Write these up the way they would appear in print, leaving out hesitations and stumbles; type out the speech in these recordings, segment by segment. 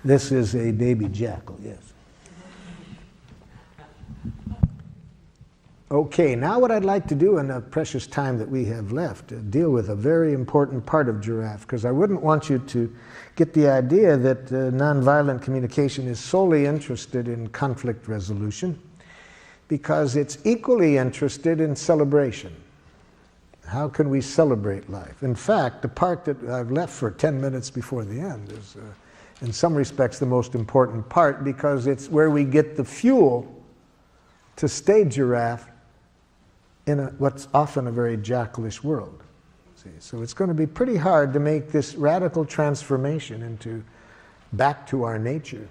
This is a baby jackal, yes. Okay, now what I'd like to do in the precious time that we have left, deal with a very important part of giraffe, because I wouldn't want you to get the idea that nonviolent communication is solely interested in conflict resolution, because it's equally interested in celebration. How can we celebrate life? In fact, the part that I've left for 10 minutes before the end is, in some respects, the most important part, because it's where we get the fuel to stay giraffe in what's often a very jackalish world. See? So it's going to be pretty hard to make this radical transformation back to our nature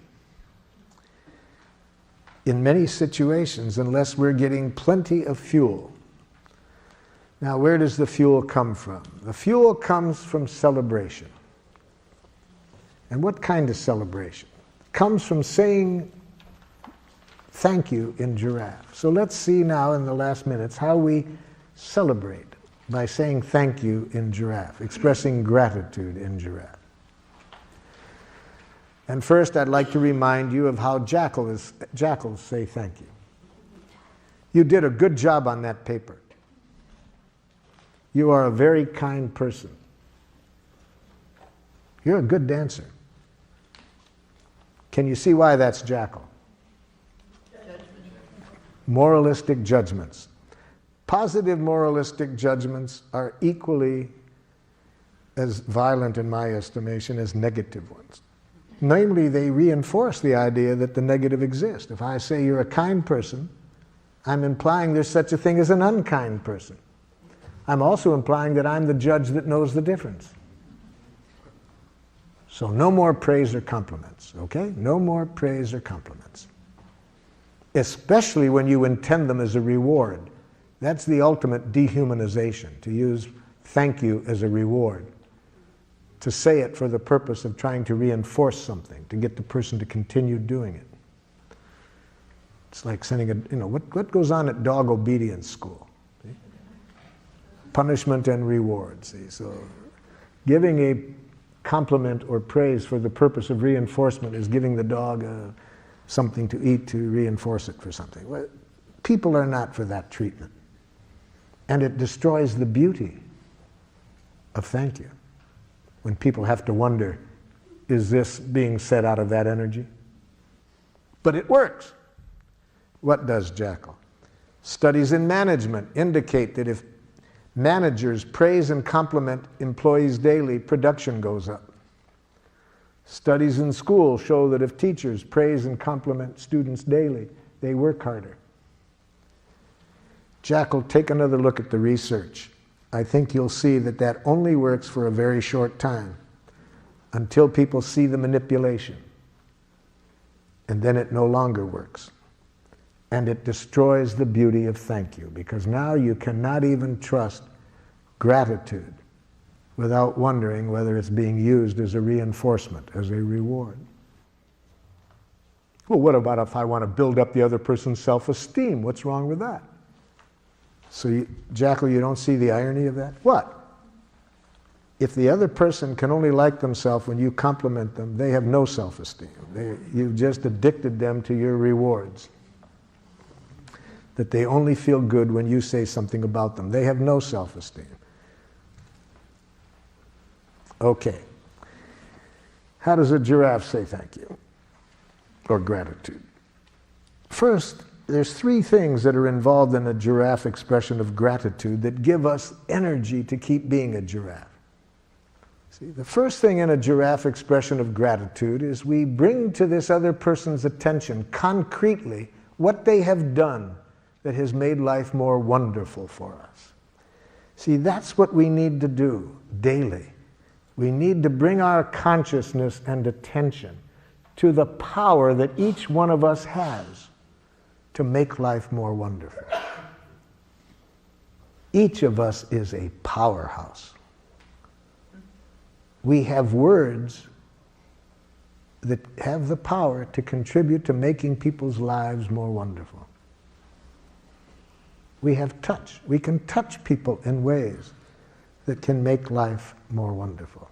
in many situations unless we're getting plenty of fuel. Now, where does the fuel come from? The fuel comes from celebration. And what kind of celebration? It comes from saying thank you in giraffe. So let's see now in the last minutes how we celebrate by saying thank you in giraffe, expressing gratitude in giraffe. And first I'd like to remind you of how jackals say thank you. You did a good job on that paper. You are a very kind person. You're a good dancer. Can you see why that's jackal? Moralistic judgments. Positive moralistic judgments are equally as violent in my estimation as negative ones. Namely, they reinforce the idea that the negative exists. If I say you're a kind person, I'm implying there's such a thing as an unkind person. I'm also implying that I'm the judge that knows the difference. So no more praise or compliments, okay? No more praise or compliments. Especially when you intend them as a reward. That's the ultimate dehumanization, to use thank you as a reward. To say it for the purpose of trying to reinforce something, to get the person to continue doing it. It's like sending what goes on at dog obedience school? See? Punishment and reward, see? So giving a compliment or praise for the purpose of reinforcement is giving the dog something to eat to reinforce it for something. Well, people are not for that treatment. And it destroys the beauty of thank you. When people have to wonder, is this being said out of that energy? But it works. What does jackal? Studies in management indicate that if managers praise and compliment employees daily, production goes up. Studies in school show that if teachers praise and compliment students daily, they work harder. Jackal, take another look at the research. I think you'll see that that only works for a very short time, until people see the manipulation. And then it no longer works. And it destroys the beauty of thank you, because now you cannot even trust gratitude without wondering whether it's being used as a reinforcement, as a reward. Well, what about if I want to build up the other person's self-esteem? What's wrong with that? So, Jackal, you don't see the irony of that? What? If the other person can only like themselves when you compliment them, they have no self-esteem. You've just addicted them to your rewards. That they only feel good when you say something about them. They have no self-esteem. Okay. How does a giraffe say thank you? Or gratitude? First, there's three things that are involved in a giraffe expression of gratitude that give us energy to keep being a giraffe. See, the first thing in a giraffe expression of gratitude is we bring to this other person's attention concretely what they have done that has made life more wonderful for us. See, that's what we need to do daily. We need to bring our consciousness and attention to the power that each one of us has to make life more wonderful. Each of us is a powerhouse. We have words that have the power to contribute to making people's lives more wonderful. We have touch. We can touch people in ways that can make life more wonderful.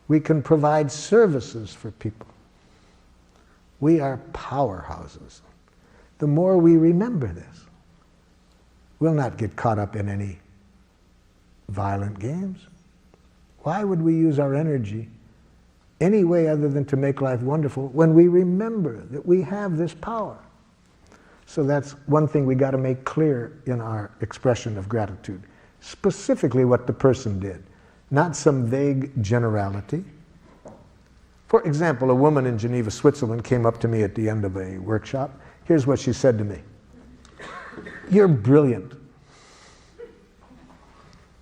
We can provide services for people We are powerhouses. The more we remember this, we'll not get caught up in any violent games. Why would we use our energy any way other than to make life wonderful when we remember that we have this power? So that's one thing we got to make clear in our expression of gratitude. Specifically what the person did, not some vague generality. For example, a woman in Geneva, Switzerland came up to me at the end of a workshop. Here's what she said to me. "You're brilliant."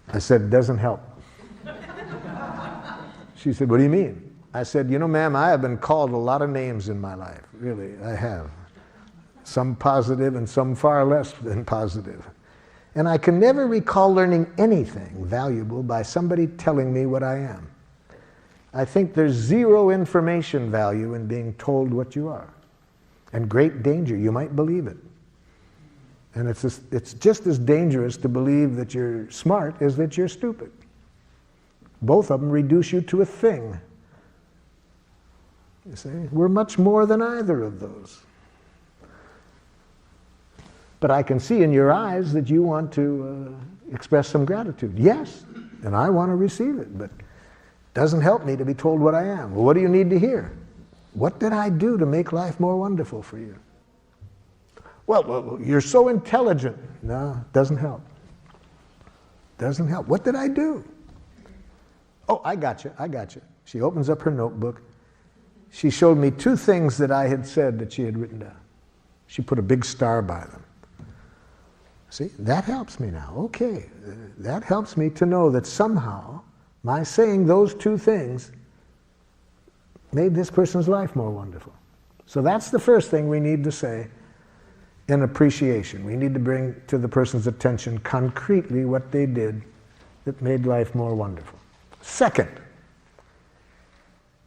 I said, "It doesn't help." She said, "What do you mean?" I said, "You know, ma'am, I have been called a lot of names in my life. Really, I have. Some positive and some far less than positive. And I can never recall learning anything valuable by somebody telling me what I am. I think there's zero information value in being told what you are. And great danger, you might believe it. And it's just as dangerous to believe that you're smart as that you're stupid. Both of them reduce you to a thing. You see, we're much more than either of those. But I can see in your eyes that you want to express some gratitude. Yes, and I want to receive it, but it doesn't help me to be told what I am. Well, what do you need to hear? What did I do to make life more wonderful for you? Well, you're so intelligent. No, it doesn't help. Doesn't help. What did I do? Oh, I got you. She opens up her notebook. She showed me 2 things that I had said that she had written down. She put a big star by them. See, that helps me now. Okay, that helps me to know that somehow my saying those 2 things made this person's life more wonderful. So that's the first thing we need to say in appreciation. We need to bring to the person's attention concretely what they did that made life more wonderful. Second,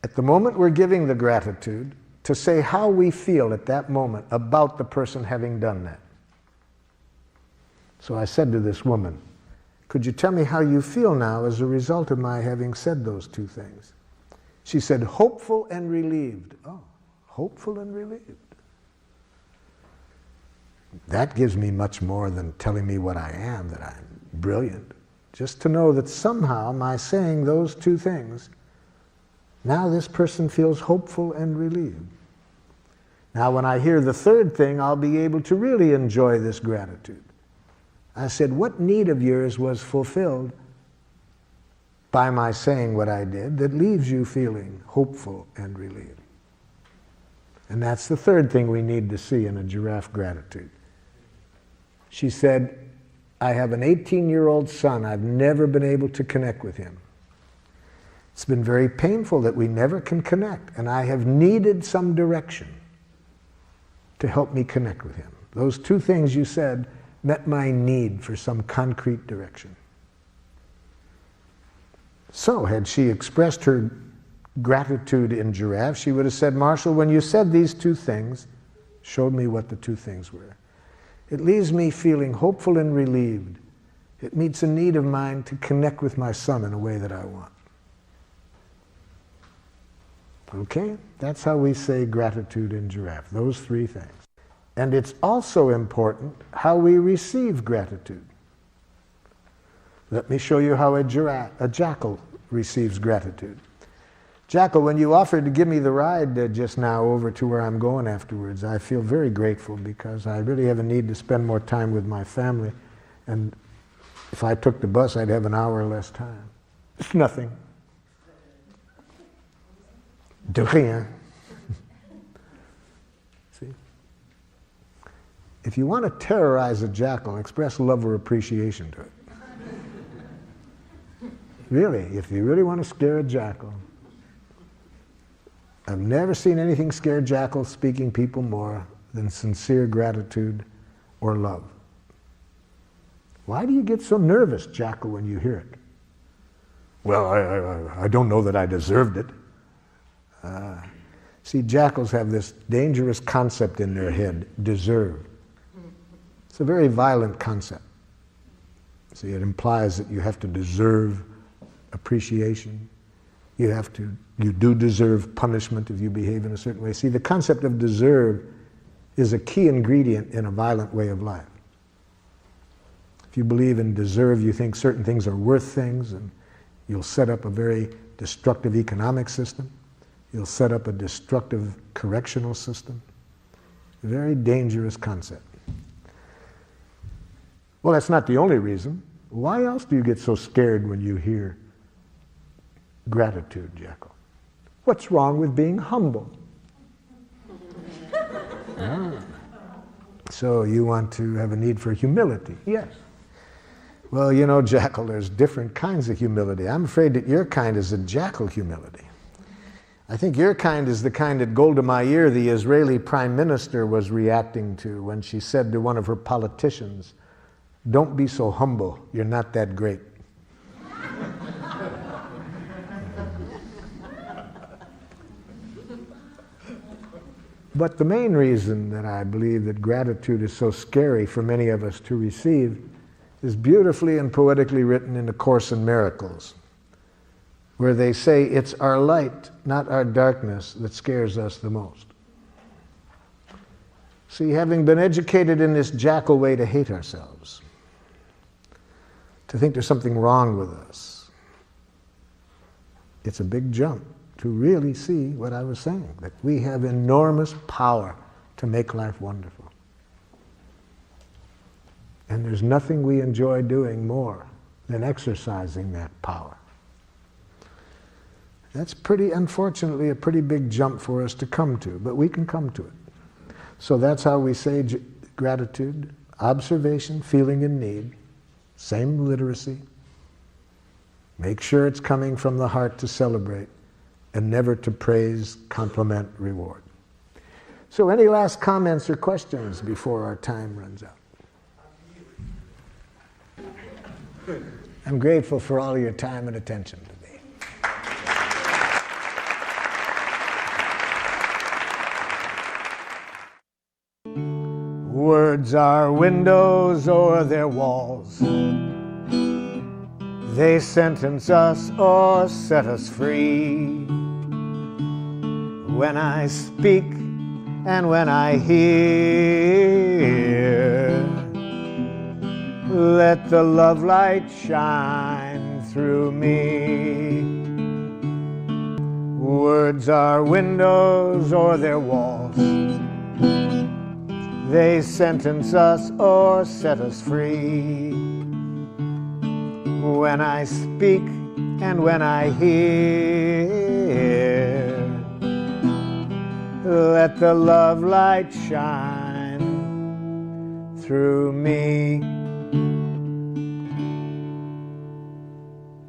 at the moment we're giving the gratitude, to say how we feel at that moment about the person having done that. So I said to this woman, "Could you tell me how you feel now as a result of my having said those 2 things?" She said, "Hopeful and relieved." Oh, hopeful and relieved. That gives me much more than telling me what I am, that I'm brilliant. Just to know that somehow my saying those 2 things, now this person feels hopeful and relieved. Now when I hear the 3rd thing, I'll be able to really enjoy this gratitude. I said, "What need of yours was fulfilled by my saying what I did that leaves you feeling hopeful and relieved?" And that's the 3rd thing we need to see in a giraffe gratitude. She said, "I have an 18-year-old son. I've never been able to connect with him. It's been very painful that we never can connect, and I have needed some direction to help me connect with him. Those 2 things you said met my need for some concrete direction." So, had she expressed her gratitude in giraffe, she would have said, "Marshall, when you said these 2 things, showed me what the 2 things were. It leaves me feeling hopeful and relieved. It meets a need of mine to connect with my son in a way that I want." Okay? That's how we say gratitude in giraffe, those 3 things. And it's also important how we receive gratitude. Let me show you how a jackal receives gratitude. Jackal, when you offered to give me the ride just now over to where I'm going afterwards, I feel very grateful because I really have a need to spend more time with my family. And if I took the bus, I'd have an hour less time. It's nothing. De rien. See? If you want to terrorize a jackal, express love or appreciation to it. Really, if you really want to scare a jackal. I've never seen anything scare jackals speaking people more than sincere gratitude or love. Why do you get so nervous, jackal, when you hear it? Well, I don't know that I deserved it. See, jackals have this dangerous concept in their head, deserve. It's a very violent concept. See, it implies that you have to deserve appreciation. You do deserve punishment if you behave in a certain way. See, the concept of deserve is a key ingredient in a violent way of life. If you believe in deserve, you think certain things are worth things, and you'll set up a very destructive economic system. You'll set up a destructive correctional system. A very dangerous concept. Well, that's not the only reason. Why else do you get so scared when you hear gratitude, Jekyll? What's wrong with being humble? Ah. So you want to have a need for humility? Yes. Well, you know, Jekyll, there's different kinds of humility. I'm afraid that your kind is a Jekyll humility. I think your kind is the kind that Golda Meir, the Israeli prime minister, was reacting to when she said to one of her politicians, "Don't be so humble, you're not that great." But the main reason that I believe that gratitude is so scary for many of us to receive is beautifully and poetically written in the Course in Miracles, where they say it's our light, not our darkness, that scares us the most. See, having been educated in this jackal way to hate ourselves, to think there's something wrong with us, it's a big jump to really see what I was saying, that we have enormous power to make life wonderful. And there's nothing we enjoy doing more than exercising that power. That's unfortunately, a pretty big jump for us to come to, but we can come to it. So that's how we say gratitude: observation, feeling in need, same literacy. Make sure it's coming from the heart to celebrate, and never to praise, compliment, reward. So any last comments or questions before our time runs out? I'm grateful for all your time and attention today. Words are windows or they're walls. They sentence us or set us free. When I speak and when I hear, let the love light shine through me. Words are windows or they're walls. They sentence us or set us free. When I speak and when I hear, let the love light shine through me.